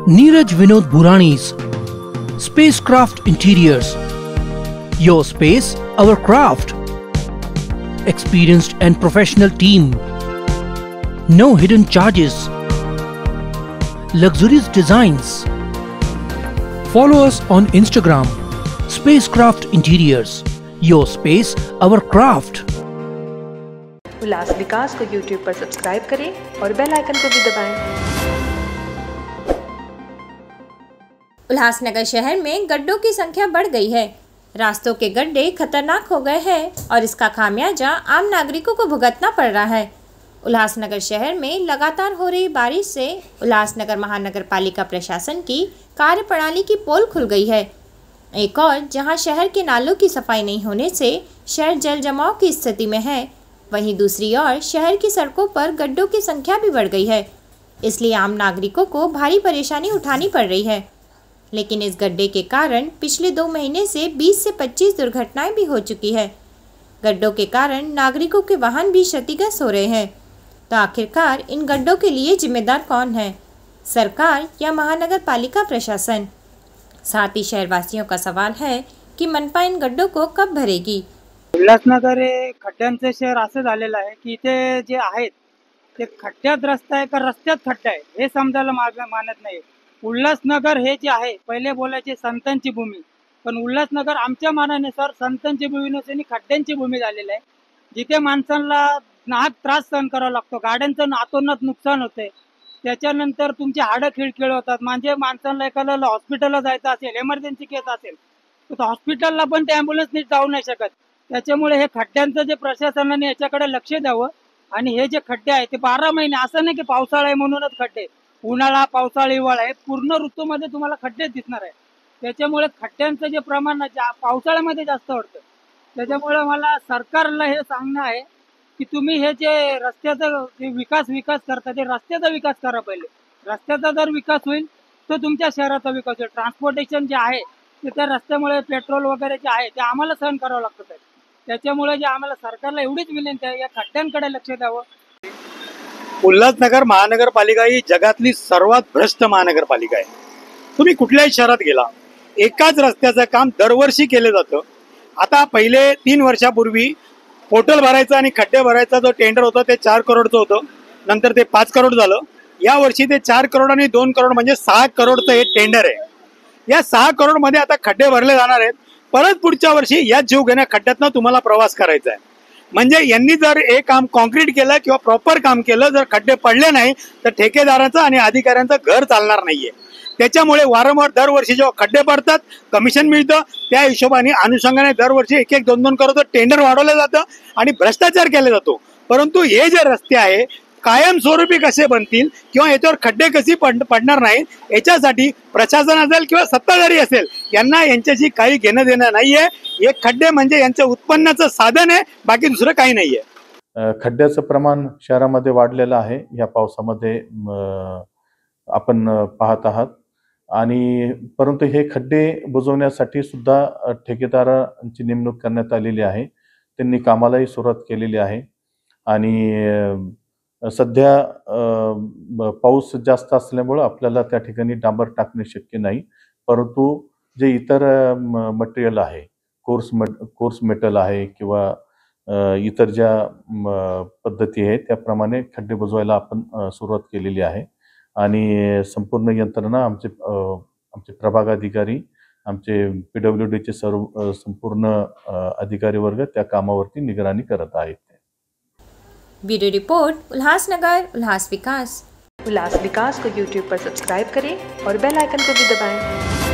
Neeraj Vinod Burani's Spacecraft Interiors. Your space, our craft. Experienced and professional team. No hidden charges. Luxurious designs. Follow us on Instagram. Spacecraft Interiors. Your space, our craft. उल्लास विकास को YouTube पर subscribe करें और bell icon को भी दबाएं। उल्लासनगर शहर में गड्ढों की संख्या बढ़ गई है। रास्तों के गड्ढे खतरनाक हो गए हैं और इसका खामियाजा आम नागरिकों को भुगतना पड़ रहा है। उल्लासनगर शहर में लगातार हो रही बारिश से उल्लासनगर महानगर पालिका प्रशासन की कार्यप्रणाली की पोल खुल गई है। एक और जहां शहर के नालों की सफाई नहीं होने से शहर जल जमाव की स्थिति में है, वहीं दूसरी ओर शहर की सड़कों पर गड्ढों की संख्या भी बढ़ गई है। इसलिए आम नागरिकों को भारी परेशानी उठानी पड़ रही है। लेकिन इस गड्ढे के कारण पिछले 2 महीने से 20 से 25 दुर्घटनाएं भी हो चुकी है। गड्ढों के कारण नागरिकों के वाहन भी क्षतिग्रस्त हो रहे हैं। तो आखिरकार इन गड्ढों के लिए जिम्मेदार कौन है, सरकार या महानगर पालिका प्रशासन? साथ ही शहरवासियों का सवाल है कि मनपा इन गड्ढों को कब भरेगी? उल्हासनगर हे खड्ड्यांचे शहर असं झालेलं आहे की इथे जे आहेत ते खड्ड्यात रस्ता आहे का रस्त्यात खड्डा आहे हे समजायला मानत नाही। उल्हासनगर हे जे आहे पहिले बोलायचे संतांची भूमी, पण उल्हासनगर आमच्या मानानुसार संतांची भूमी नसून खड्ड्यांची भूमी झालेली आहे, जिथे माणसांना नाहक त्रास सहन करावा लागतो, गाड्यांचं नातोनात नुकसान होते, त्याच्यानंतर तुमची हाडं खिळखिळ होतात। म्हणजे माणसांना एखाद्याला हॉस्पिटलला जायचं असेल, इमर्जन्सी केस असेल तर हॉस्पिटलला पण ते ॲम्ब्युलन्स नीट जाऊ नाही शकत। त्याच्यामुळे हे खड्ड्यांचं जे प्रशासनाने याच्याकडे लक्ष द्यावं आणि हे जे खड्डे आहे ते 12 महिने, असं नाही की पावसाळा आहे म्हणूनच खड्डे, उन्हाळा पावसाळा हिवाळा आहे, पूर्ण ऋतूमध्ये तुम्हाला खड्डे दिसणार आहे। त्याच्यामुळे खड्ड्यांचं जे प्रमाण पावसाळ्यामध्ये जास्त वाढतं। त्याच्यामुळे मला सरकारला हे सांगणं आहे की तुम्ही हे जे रस्त्याचा विकास करता ते रस्त्याचा विकास करा। पहिले रस्त्याचा जर विकास होईल तर तुमच्या शहराचा विकास होईल। ट्रान्सपोर्टेशन जे आहे ते त्या रस्त्यामुळे पेट्रोल वगैरे जे आहे ते आम्हाला सहन करावं लागतं। त्याच्यामुळे जे आम्हाला सरकारला एवढीच विनंती आहे, या खड्ड्यांकडे लक्ष द्यावं। उल्हासनगर महानगरपालिका ही जगातली सर्वात भ्रष्ट महानगरपालिका आहे। तुम्ही कुठल्याही शहरात गेला, एकाच रस्त्याचं काम दरवर्षी केलं जातं। आता पहिले 3 वर्षापूर्वी पोर्टल भरायचं आणि खड्डे भरायचा जो टेंडर होतं ते 4 करोडचं होतं, नंतर ते 5 करोड झालं। या वर्षी ते 4 करोड आणि 2 करोड म्हणजे 6 करोडचं हे टेंडर आहे। या 6 करोडमध्ये आता खड्डे भरले जाणार आहेत। परत पुढच्या वर्षी या जीवघेण्या खड्ड्यातनं तुम्हाला प्रवास करायचा आहे। म्हणजे यांनी जर हे काम कॉन्क्रीट केलं किंवा प्रॉपर काम केलं, जर खड्डे पडले नाही तर ठेकेदाराचं आणि अधिकाऱ्यांचं घर चालणार नाहीये। त्याच्यामुळे वारंवार दरवर्षी जेव्हा खड्डे पडतात कमिशन मिळतं, त्या हिशोबाने अनुषंगाने दरवर्षी 1-1, 2-2 करोड टेंडर वाढवलं जातं आणि भ्रष्टाचार केला जातो। परंतु हे जे रस्ते आहे कायमस्वरूपी कसे बनतील किंवा याच्यावर खड्डे कसे पडणार नाही, याच्यासाठी प्रशासन असेल किंवा सत्ताधारी असेल यांना यांच्याशी काही घेणं देणं नाहीये। हे खड्डे म्हणजे यांचं उत्पन्नाचं साधन आहे, बाकी दुसरं काही नाहीये। खड्ड्याचं प्रमाण शहरामध्ये वाढलेलं आहे या पावसामध्ये आपण पाहत आहात। आणि परंतु हे खड्डे बुजवण्यासाठी सुद्धा ठेकेदारांची नेमणूक करण्यात आलेली आहे। त्यांनी कामालाही सुरुवात केलेली आहे आणि सध्या पाऊस जास्त असल्यामुळे आपल्याला त्या ठिकाणी डांबर टाकणे शक्य नाही। परंतु जे इतर मटेरियल आहे, कोर्स मेटल आहे किंवा इतर ज्या पद्धती आहेत त्याप्रमाणे खड्डे बुजवायला आपण सुरुवात केलेली आहे। आणि संपूर्ण यंत्रणा आमचे प्रभाग अधिकारी, आमचे PWDचे संपूर्ण अधिकारी वर्ग त्या कामावरती निगराणी करत आहेत। ब्यूरो रिपोर्ट, उल्लासनगर, उल्लास विकास। उल्लास विकास को YouTube पर सब्सक्राइब करें और बेल आइकन को भी दबाएं।